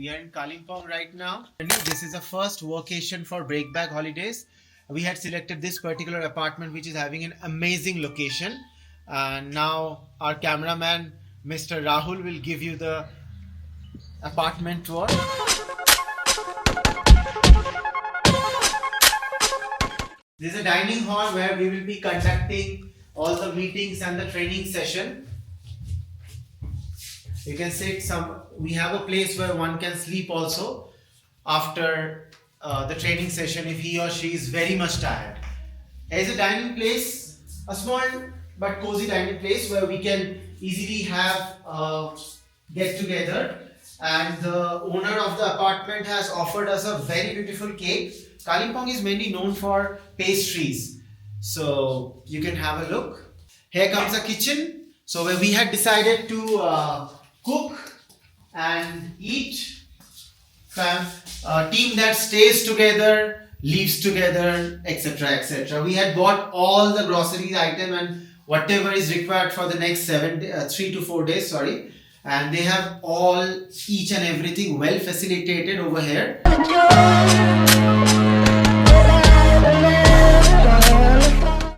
We are in Kalimpong right now. This is the first workation for BreakBag Holidays. We had selected this particular apartment which is having an amazing location. And now our cameraman Mr. Rahul will give you the apartment tour. This is a dining hall where we will be conducting all the meetings and the training session. You can sit we have a place where one can sleep also after the training session if he or she is very much tired. There is a dining place, a small but cozy dining place where we can easily have a get together, and the owner of the apartment has offered us a very beautiful cake. Kalimpong is mainly known for pastries, so you can have a look. Here comes the kitchen. So where we had decided to cook and eat. A team that stays together, lives together, etc. etc. We had bought all the groceries item and whatever is required for the next 3 to 4 days, sorry. And they have each and everything well facilitated over here.